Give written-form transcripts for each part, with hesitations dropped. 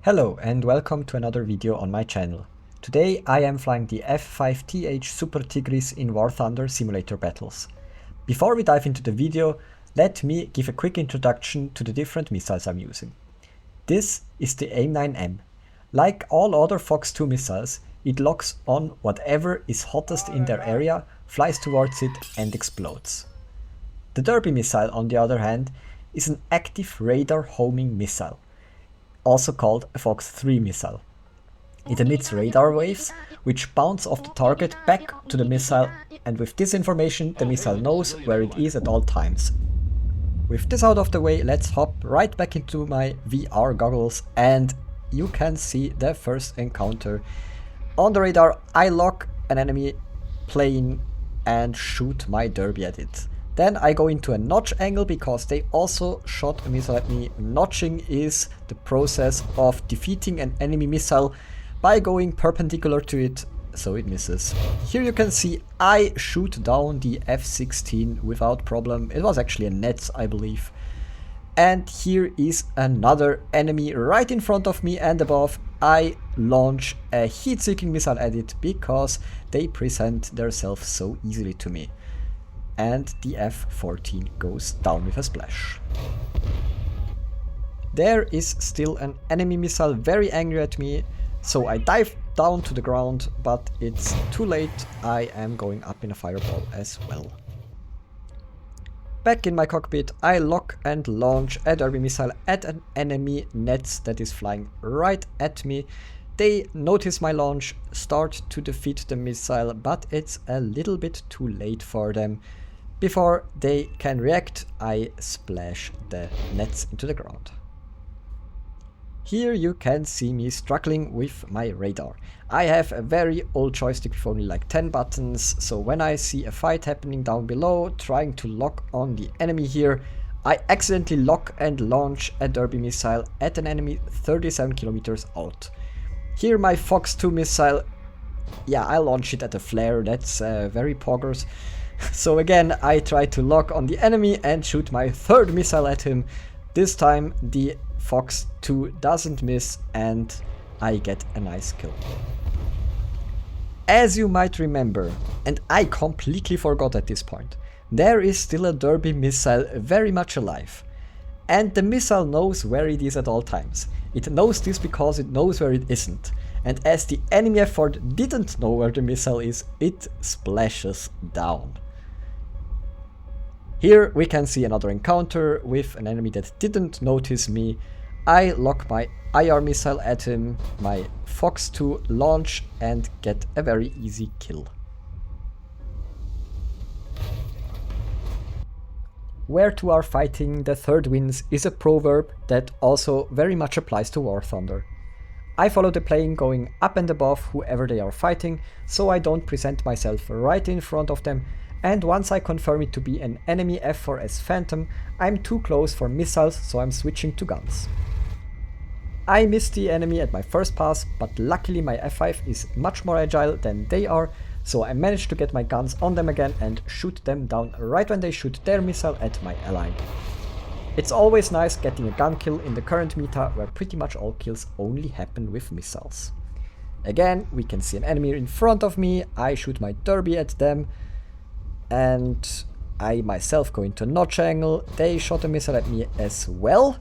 Hello and welcome to another video on my channel. Today I am flying the F-5TH Super Tigris in War Thunder simulator battles. Before we dive into the video, let me give a quick introduction to the different missiles I'm using. This is the AIM-9M. Like all other Fox 2 missiles, it locks on whatever is hottest in their area, flies towards it and explodes. The Derby missile, on the other hand, is an active radar homing missile, also called a Fox 3 missile. It emits radar waves, which bounce off the target back to the missile, and with this information the missile knows where it is at all times. With this out of the way, let's hop right back into my VR goggles and you can see the first encounter. On the radar I lock an enemy plane and shoot my Derby at it. Then I go into a notch angle because they also shot a missile at me. Notching is the process of defeating an enemy missile by going perpendicular to it so it misses. Here you can see I shoot down the F-16 without problem. It was actually a net, I believe. And here is another enemy right in front of me and above. I launch a heat-seeking missile at it because they present themselves so easily to me. And the F-14 goes down with a splash. There is still an enemy missile very angry at me, so I dive down to the ground, but it's too late. I am going up in a fireball as well. Back in my cockpit, I lock and launch a Derby missile at an enemy net that is flying right at me. They notice my launch, start to defeat the missile, but it's a little bit too late for them. Before they can react, I splash the nets into the ground. Here you can see me struggling with my radar. I have a very old joystick with only like 10 buttons, so when I see a fight happening down below, trying to lock on the enemy here, I accidentally lock and launch a Derby missile at an enemy 37 kilometers out. Here my Fox 2 missile, yeah, I launch it at a flare, that's very poggers. So again, I try to lock on the enemy and shoot my third missile at him. This time the Fox 2 doesn't miss and I get a nice kill. As you might remember, and I completely forgot at this point, there is still a Derby missile very much alive. And the missile knows where it is at all times. It knows this because it knows where it isn't. And as the enemy effort didn't know where the missile is, it splashes down. Here we can see another encounter with an enemy that didn't notice me. I lock my IR missile at him, my Fox 2 launch and get a very easy kill. Where two are fighting, the third wins is a proverb that also very much applies to War Thunder. I follow the plane going up and above whoever they are fighting, so I don't present myself right in front of them, and once I confirm it to be an enemy F-4S Phantom, I'm too close for missiles, so I'm switching to guns. I missed the enemy at my first pass, but luckily my F5 is much more agile than they are, so I managed to get my guns on them again and shoot them down right when they shoot their missile at my ally. It's always nice getting a gun kill in the current meta where pretty much all kills only happen with missiles. Again, we can see an enemy in front of me, I shoot my Derby at them, and I myself go into a notch angle. They shot a missile at me as well,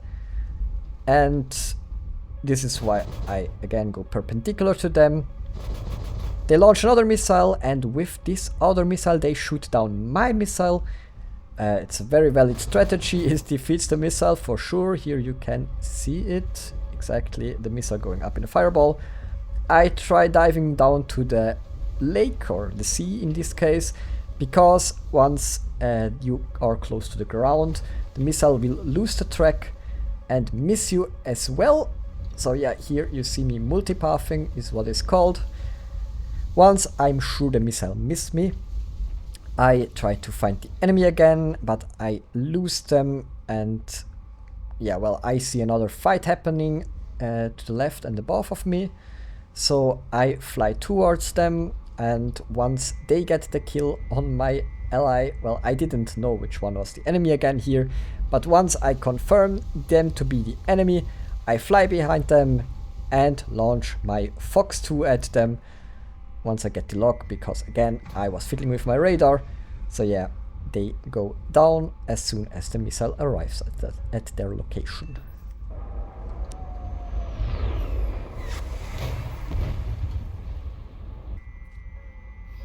and this is why I again go perpendicular to them. They launch another missile, and with this other missile they shoot down my missile. It's a very valid strategy, it defeats the missile for sure. Here you can see it, exactly the missile going up in a fireball. I try diving down to the lake, or the sea in this case, because once you are close to the ground, the missile will lose the track and miss you as well. So yeah, here you see me multipathing is what is called. Once I'm sure the missile missed me, I try to find the enemy again, but I lose them, and yeah, well, I see another fight happening to the left and above of me. So I fly towards them, and once they get the kill on my ally, well, I didn't know which one was the enemy again here, but once I confirm them to be the enemy, I fly behind them, and launch my Fox 2 at them once I get the lock, because again I was fiddling with my radar. So yeah, they go down as soon as the missile arrives at their location.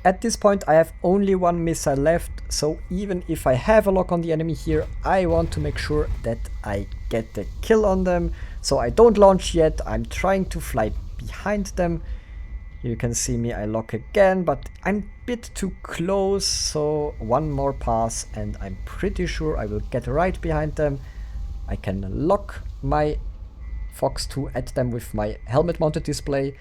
At this point I have only one missile left, so even if I have a lock on the enemy here, I want to make sure that I get the kill on them. So I don't launch yet, I'm trying to fly behind them. Here you can see me, I lock again, but I'm a bit too close, so one more pass and I'm pretty sure I will get right behind them. I can lock my Fox 2 at them with my helmet mounted display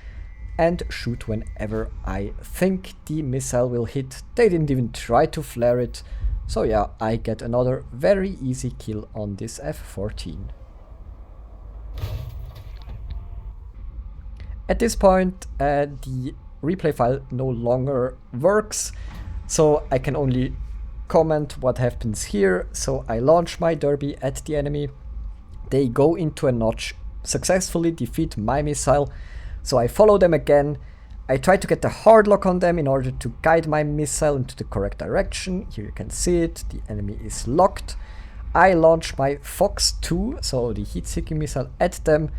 and shoot whenever I think the missile will hit. They didn't even try to flare it, so yeah, I get another very easy kill on this F-14. At this point, the replay file no longer works, so I can only comment what happens here. So I launch my derby at the enemy, they go into a notch, successfully defeat my missile, so I follow them again. I try to get the hard lock on them in order to guide my missile into the correct direction. Here you can see it, the enemy is locked. I launch my Fox 2, so the heat-seeking missile, at them.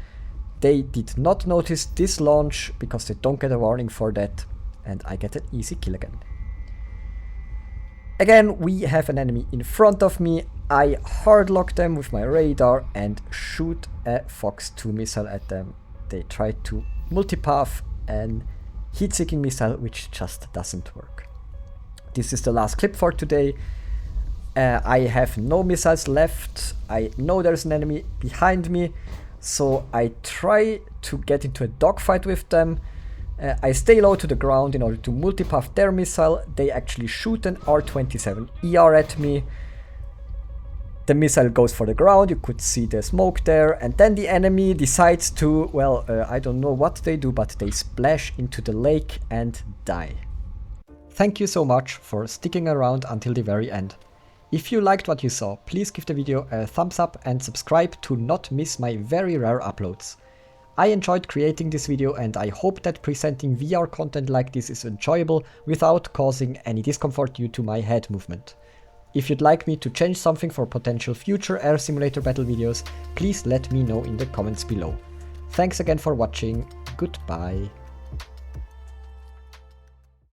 They did not notice this launch because they don't get a warning for that, and I get an easy kill again. Again, we have an enemy in front of me. I hard lock them with my radar and shoot a Fox 2 missile at them. They try to multipath and heat-seeking missile, which just doesn't work. This is the last clip for today. I have no missiles left. I know there's an enemy behind me, so I try to get into a dogfight with them. I stay low to the ground in order to multipath their missile. They actually shoot an R-27ER at me. The missile goes for the ground, you could see the smoke there, and then the enemy decides to, well, I don't know what they do, but they splash into the lake and die. Thank you so much for sticking around until the very end. If you liked what you saw, please give the video a thumbs up and subscribe to not miss my very rare uploads. I enjoyed creating this video and I hope that presenting VR content like this is enjoyable without causing any discomfort due to my head movement. If you'd like me to change something for potential future air simulator battle videos, please let me know in the comments below. Thanks again for watching, goodbye.